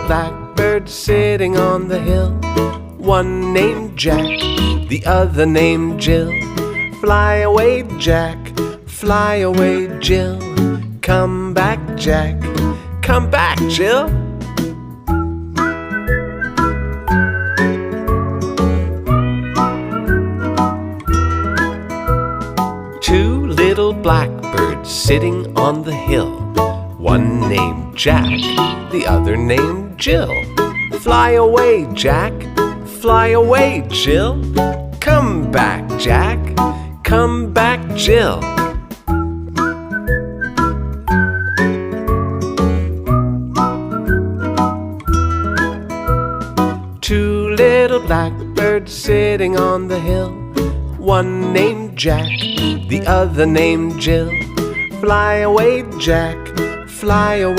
blackbirds sitting on the hill. One named Jack, the other named Jill. Fly away, Jack, fly away, Jill. Come back, Jack, come back, Jill. Two little blackbirds sitting on the hill. One named Jack, the other named Jill. Fly away, Jack, fly away, Jill. Come back, Jack, come back, Jill. Two little blackbirds sitting on the hill. One named Jack, the other named Jill. Fly away, Jack, fly away.